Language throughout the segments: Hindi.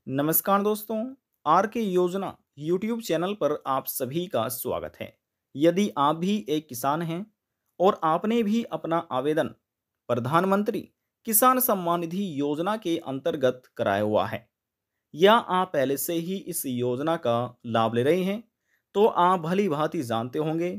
नमस्कार दोस्तों। आर के योजना यूट्यूब चैनल पर आप सभी का स्वागत है। यदि आप भी एक किसान हैं और आपने भी अपना आवेदन प्रधानमंत्री किसान सम्मान निधि योजना के अंतर्गत कराया हुआ है या आप पहले से ही इस योजना का लाभ ले रहे हैं, तो आप भली भांति जानते होंगे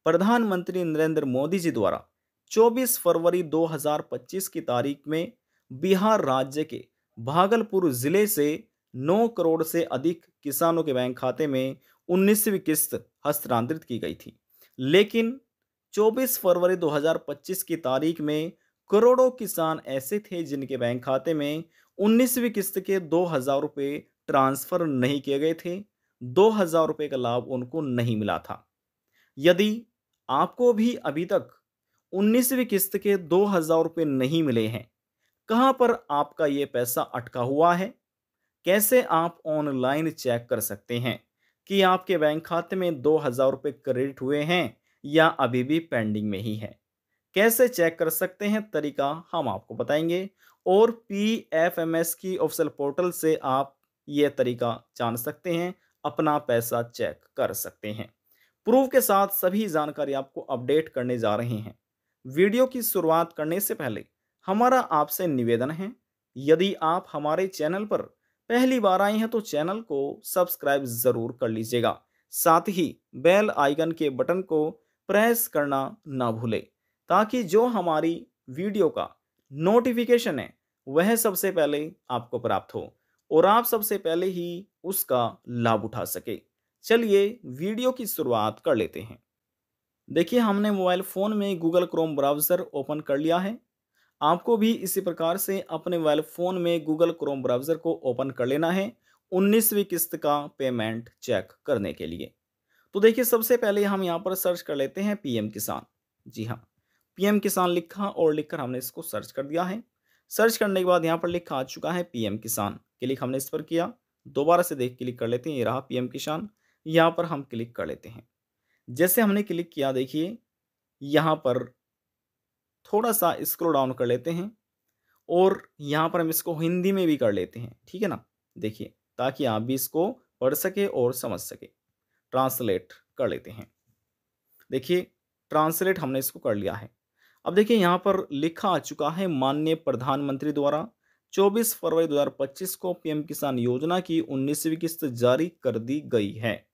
प्रधानमंत्री नरेंद्र मोदी जी द्वारा 24 फरवरी 2025 की तारीख में बिहार राज्य के भागलपुर जिले से 9 करोड़ से अधिक किसानों के बैंक खाते में 19वीं किस्त हस्तांतरित की गई थी। लेकिन 24 फरवरी 2025 की तारीख में करोड़ों किसान ऐसे थे जिनके बैंक खाते में 19वीं किस्त के 2,000 रुपये ट्रांसफर नहीं किए गए थे। 2,000 रुपये का लाभ उनको नहीं मिला था। यदि आपको भी अभी तक 19वीं किस्त के 2,000 रुपये नहीं मिले हैं, कहां पर आपका ये पैसा अटका हुआ है, कैसे आप ऑनलाइन चेक कर सकते हैं कि आपके बैंक खाते में 2,000 रुपये क्रेडिट हुए हैं या अभी भी पेंडिंग में ही है। कैसे चेक कर सकते हैं, तरीका हम आपको बताएंगे और पीएफएमएस की ऑफिशियल पोर्टल से आप ये तरीका जान सकते हैं, अपना पैसा चेक कर सकते हैं। प्रूफ के साथ सभी जानकारी आपको अपडेट करने जा रहे हैं। वीडियो की शुरुआत करने से पहले हमारा आपसे निवेदन है, यदि आप हमारे चैनल पर पहली बार आए हैं तो चैनल को सब्सक्राइब जरूर कर लीजिएगा। साथ ही बेल आइकन के बटन को प्रेस करना ना भूलें, ताकि जो हमारी वीडियो का नोटिफिकेशन है वह सबसे पहले आपको प्राप्त हो और आप सबसे पहले ही उसका लाभ उठा सके। चलिए वीडियो की शुरुआत कर लेते हैं। देखिए, हमने मोबाइल फ़ोन में गूगल क्रोम ब्राउज़र ओपन कर लिया है। आपको भी इसी प्रकार से अपने मोबाइल फ़ोन में गूगल क्रोम ब्राउज़र को ओपन कर लेना है 19वीं किस्त का पेमेंट चेक करने के लिए। तो देखिए, सबसे पहले हम यहाँ पर सर्च कर लेते हैं पीएम किसान। जी हाँ, पीएम किसान लिखा और लिखकर हमने इसको सर्च कर दिया है। सर्च करने के बाद यहाँ पर लिखा आ चुका है पीएम किसान। क्लिक हमने इस पर किया। दोबारा से देख क्लिक कर लेते हैं, ये रहा पीएम किसान। यहाँ पर हम क्लिक कर लेते हैं। जैसे हमने क्लिक किया, देखिए यहाँ पर थोड़ा सा स्क्रॉल डाउन कर लेते हैं और यहाँ पर हम इसको हिंदी में भी कर लेते हैं, ठीक है ना। देखिए, ताकि आप भी इसको पढ़ सके और समझ सके। ट्रांसलेट कर लेते हैं। देखिए, ट्रांसलेट हमने इसको कर लिया है। अब देखिए, यहाँ पर लिखा आ चुका है माननीय प्रधानमंत्री द्वारा 24 फरवरी 2025 को पीएम किसान योजना की 19वीं किस्त जारी कर दी गई है।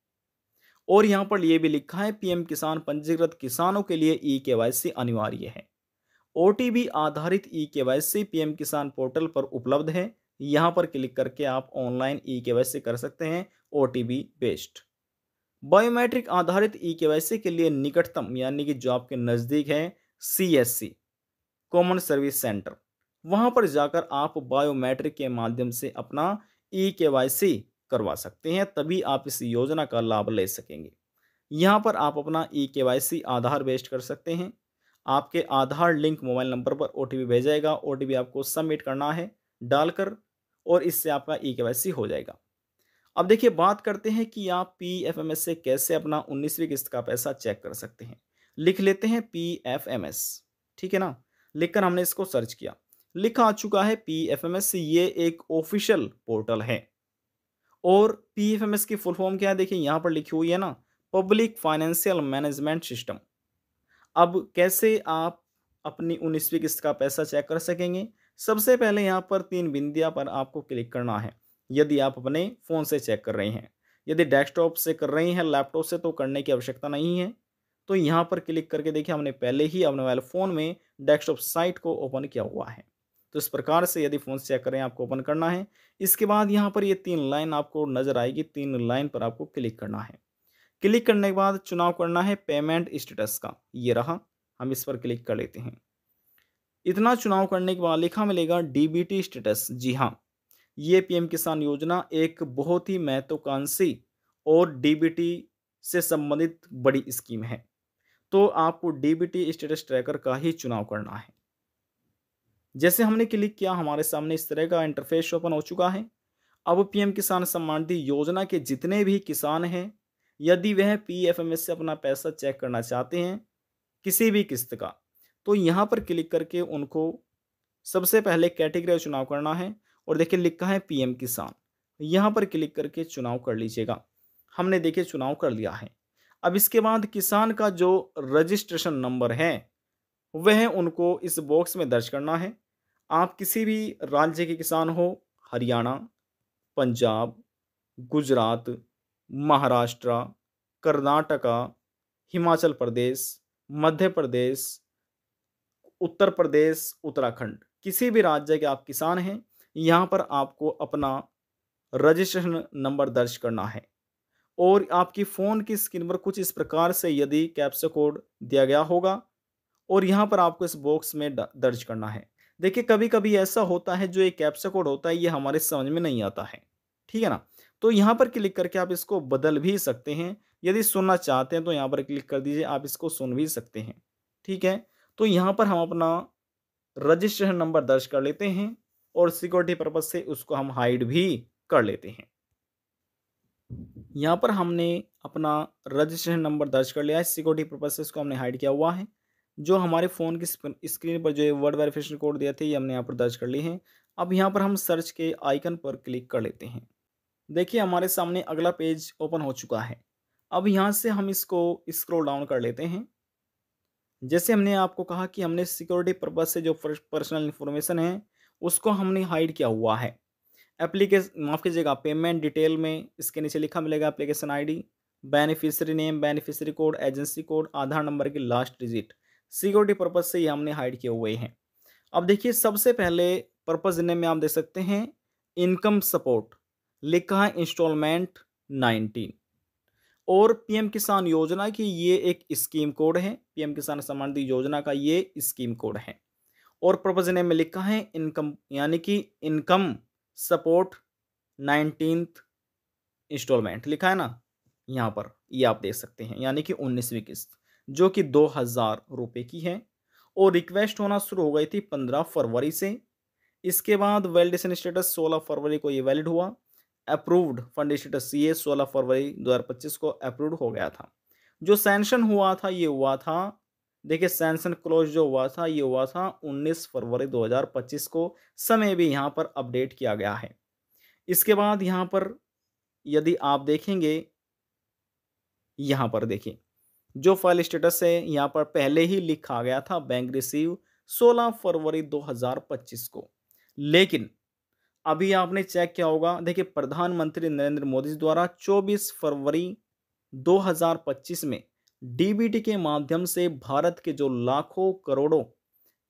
और यहाँ पर यह भी लिखा है पीएम किसान पंजीकृत किसानों के लिए ई केवाईसी अनिवार्य है। ओटीपी आधारित ई केवाईसी पीएम किसान पोर्टल पर उपलब्ध है। यहाँ पर क्लिक करके आप ऑनलाइन ई केवाईसी कर सकते हैं, ओटीपी बेस्ड। बायोमेट्रिक आधारित ई केवाईसी के लिए निकटतम यानी कि जो आपके नज़दीक है सीएससी कॉमन सर्विस सेंटर, वहां पर जाकर आप बायोमेट्रिक के माध्यम से अपना ई केवाईसी करवा सकते हैं, तभी आप इस योजना का लाभ ले सकेंगे। यहाँ पर आप अपना ई केवाईसी आधार बेस्ड कर सकते हैं। आपके आधार लिंक मोबाइल नंबर पर ओटीपी भेजेगा। ओटीपी आपको सबमिट करना है डालकर, और इससे आपका ई केवाईसी हो जाएगा। अब देखिए, बात करते हैं कि आप पीएफएमएस से कैसे अपना 19वीं किस्त का पैसा चेक कर सकते हैं। लिख लेते हैं पीएफएमएस, ठीक है ना। लिखकर हमने इसको सर्च किया। लिखा आ चुका है पीएफएमएस, ये एक ऑफिशियल पोर्टल है। और पीएफएमएस की फुल फॉर्म क्या है, देखिए यहाँ पर लिखी हुई है ना, पब्लिक फाइनेंशियल मैनेजमेंट सिस्टम। अब कैसे आप अपनी 19वीं किस्त का पैसा चेक कर सकेंगे? सबसे पहले यहाँ पर 3 बिंदिया पर आपको क्लिक करना है। यदि आप अपने फ़ोन से चेक कर रहे हैं, यदि डेस्कटॉप से कर रहे हैं, लैपटॉप से, तो करने की आवश्यकता नहीं है। तो यहाँ पर क्लिक करके देखिए, हमने पहले ही अपने मोबाइल फ़ोन में डेस्कटॉप साइट को ओपन किया हुआ है। तो इस प्रकार से यदि फ़ोन से चेक कर रहे हैं, आपको ओपन करना है। इसके बाद यहाँ पर ये 3 लाइन आपको नज़र आएगी, 3 लाइन पर आपको क्लिक करना है। क्लिक करने के बाद चुनाव करना है पेमेंट स्टेटस का, ये रहा। हम इस पर क्लिक कर लेते हैं। इतना चुनाव करने के बाद लिखा मिलेगा डीबीटी स्टेटस। जी हाँ, ये पीएम किसान योजना एक बहुत ही महत्वाकांक्षी और डीबीटी से संबंधित बड़ी स्कीम है। तो आपको डीबीटी स्टेटस ट्रैकर का ही चुनाव करना है। जैसे हमने क्लिक किया, हमारे सामने इस तरह का इंटरफेस ओपन हो चुका है। अब पीएम किसान सम्मान निधि योजना के जितने भी किसान हैं, यदि वह पीएफएमएस से अपना पैसा चेक करना चाहते हैं किसी भी किस्त का, तो यहाँ पर क्लिक करके उनको सबसे पहले कैटेगरी का चुनाव करना है। और देखिए, लिखा है पीएम किसान। यहाँ पर क्लिक करके चुनाव कर लीजिएगा। हमने देखिए चुनाव कर लिया है। अब इसके बाद किसान का जो रजिस्ट्रेशन नंबर है वह उनको इस बॉक्स में दर्ज करना है। आप किसी भी राज्य के किसान हो, हरियाणा, पंजाब, गुजरात, महाराष्ट्र, कर्नाटका, हिमाचल प्रदेश, मध्य प्रदेश, उत्तर प्रदेश, उत्तराखंड, किसी भी राज्य के आप किसान हैं, यहाँ पर आपको अपना रजिस्ट्रेशन नंबर दर्ज करना है। और आपकी फ़ोन की स्क्रीन पर कुछ इस प्रकार से यदि कैप्चा कोड दिया गया होगा और यहाँ पर आपको इस बॉक्स में दर्ज करना है। देखिए कभी-कभी ऐसा होता है जो ये कैप्चा कोड होता है ये हमारे समझ में नहीं आता है, ठीक है ना? तो यहाँ पर क्लिक करके आप इसको बदल भी सकते हैं। यदि सुनना चाहते हैं तो यहाँ पर क्लिक कर दीजिए, आप इसको सुन भी सकते हैं, ठीक है? तो यहाँ पर हम अपना रजिस्ट्रेशन नंबर दर्ज कर लेते हैं और सिक्योरिटी पर्पज़ से उसको हम हाइड भी कर लेते हैं। यहाँ पर हमने अपना रजिस्ट्रेशन नंबर दर्ज कर लिया है, सिक्योरिटी पर्पज़ से इसको हमने हाइड किया हुआ है। जो हमारे फ़ोन की स्क्रीन पर जो ये वर्ड वेरिफिकेशन कोड दिए थे ये हमने यहाँ पर दर्ज कर लिए हैं। अब यहाँ पर हम सर्च के आइकन पर क्लिक कर लेते हैं। देखिए हमारे सामने अगला पेज ओपन हो चुका है। अब यहाँ से हम इसको स्क्रॉल डाउन कर लेते हैं। जैसे हमने आपको कहा कि हमने सिक्योरिटी पर्पज़ से जो पर्सनल इन्फॉर्मेशन है उसको हमने हाइड किया हुआ है। माफ़ कीजिएगा, पेमेंट डिटेल में इसके नीचे लिखा मिलेगा application ID, beneficiary name, beneficiary code, agency code, Aadhaar number की लास्ट डिजिट। सिक्योरिटी पर्पज़ से ये हमने हाइड किए हुए हैं। अब देखिए सबसे पहले पर्पज़ नेम में आप देख सकते हैं इनकम सपोर्ट, लिखा है इंस्टॉलमेंट 19 और पीएम किसान योजना की ये एक स्कीम कोड है। पीएम किसान सम्मान निधि योजना का ये स्कीम कोड है और पर्पज़ नेम में लिखा है इनकम, यानी कि इनकम सपोर्ट 19th इंस्टॉलमेंट लिखा है ना, यहाँ पर ये आप देख सकते हैं, यानी कि 19वीं किस्त जो कि 2000 रुपये की है और रिक्वेस्ट होना शुरू हो गई थी 15 फरवरी से। इसके बाद वैलिडेशन स्टेटस 16 फरवरी को ये वैलिड हुआ। अप्रूव्ड फंड स्टेटस ये 16 फरवरी 2025 को अप्रूव्ड हो गया था। जो सैंक्शन हुआ था ये हुआ था, देखिए सैंक्शन क्लोज जो हुआ था ये हुआ था 19 फरवरी 2025 को। समय भी यहाँ पर अपडेट किया गया है। इसके बाद यहाँ पर यदि आप देखेंगे, यहाँ पर देखिए जो फाइल स्टेटस है यहाँ पर पहले ही लिखा गया था बैंक रिसीव 16 फरवरी 2025 को, लेकिन अभी आपने चेक किया होगा, देखिए प्रधानमंत्री नरेंद्र मोदी जी द्वारा 24 फरवरी 2025 में डीबीटी के माध्यम से भारत के जो लाखों करोड़ों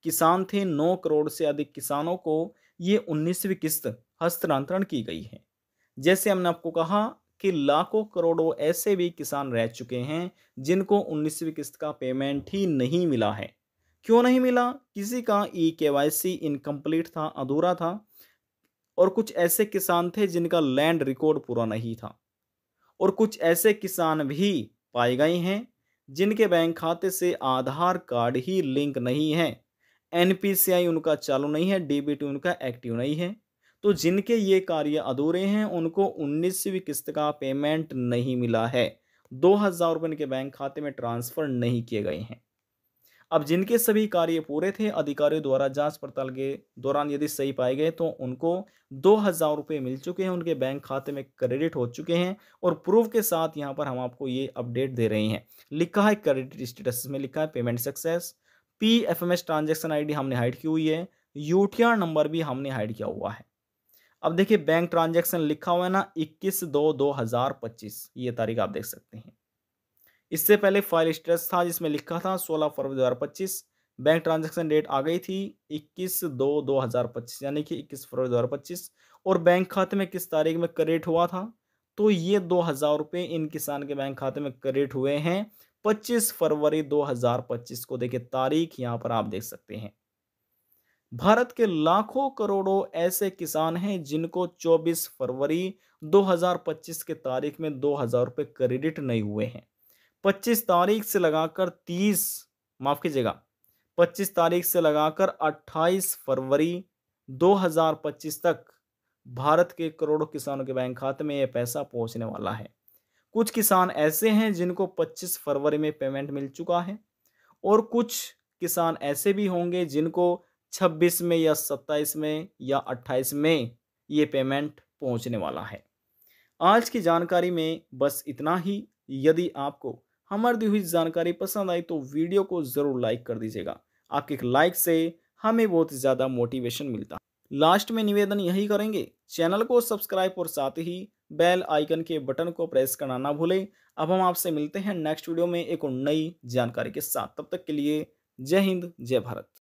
किसान थे, 9 करोड़ से अधिक किसानों को ये 19वीं किस्त हस्तांतरण की गई है। जैसे हमने आपको कहा कि लाखों करोड़ों ऐसे भी किसान रह चुके हैं जिनको 19वीं किस्त का पेमेंट ही नहीं मिला है। क्यों नहीं मिला? किसी का केवाईसी इनकम्प्लीट था, अधूरा था और कुछ ऐसे किसान थे जिनका लैंड रिकॉर्ड पूरा नहीं था और कुछ ऐसे किसान भी पाए गए हैं जिनके बैंक खाते से आधार कार्ड ही लिंक नहीं है, एनपीसीआई उनका चालू नहीं है, डीबीटी उनका एक्टिव नहीं है। तो जिनके ये कार्य अधूरे हैं उनको 19वीं किस्त का पेमेंट नहीं मिला है, 2000 रुपये उनके बैंक खाते में ट्रांसफर नहीं किए गए हैं। अब जिनके सभी कार्य पूरे थे, अधिकारियों द्वारा जांच पड़ताल के दौरान यदि सही पाए गए तो उनको 2000 रुपये मिल चुके हैं, उनके बैंक खाते में क्रेडिट हो चुके हैं और प्रूफ के साथ यहाँ पर हम आपको ये अपडेट दे रहे हैं। लिखा है क्रेडिट स्टेटस में लिखा है payment success, PFMS transaction ID हमने हाइड की हुई है, यूटीआर नंबर भी हमने हाइड किया हुआ है। अब देखिए बैंक ट्रांजैक्शन लिखा हुआ है ना 21/2/2025, ये तारीख आप देख सकते हैं। इससे पहले फाइल स्टेटस था जिसमें लिखा था 16 फरवरी 2025, बैंक ट्रांजैक्शन डेट आ गई थी 21/2/2025 यानी कि 21 फरवरी 2025 और बैंक खाते में किस तारीख में क्रेडिट हुआ था, तो ये 2000 रुपये इन किसान के बैंक खाते में क्रेडिट हुए हैं 25 फरवरी 2025 को। देखिए तारीख यहाँ पर आप देख सकते हैं। भारत के लाखों करोड़ों ऐसे किसान हैं जिनको 24 फरवरी 2025 के तारीख में 2000 रुपये क्रेडिट नहीं हुए हैं। 25 तारीख से लगाकर 25 तारीख से लगाकर 28 फरवरी 2025 तक भारत के करोड़ों किसानों के बैंक खाते में यह पैसा पहुंचने वाला है। कुछ किसान ऐसे हैं जिनको 25 फरवरी में पेमेंट मिल चुका है और कुछ किसान ऐसे भी होंगे जिनको 26 में या 27 में या 28 में ये पेमेंट पहुंचने वाला है। आज की जानकारी में बस इतना ही। यदि आपको हमारी दी हुई जानकारी पसंद आई तो वीडियो को ज़रूर लाइक कर दीजिएगा। आपके एक लाइक से हमें बहुत ज़्यादा मोटिवेशन मिलता है। लास्ट में निवेदन यही करेंगे, चैनल को सब्सक्राइब और साथ ही बेल आइकन के बटन को प्रेस करना ना भूलें। अब हम आपसे मिलते हैं नेक्स्ट वीडियो में एक और नई जानकारी के साथ। तब तक के लिए जय हिंद, जय भारत।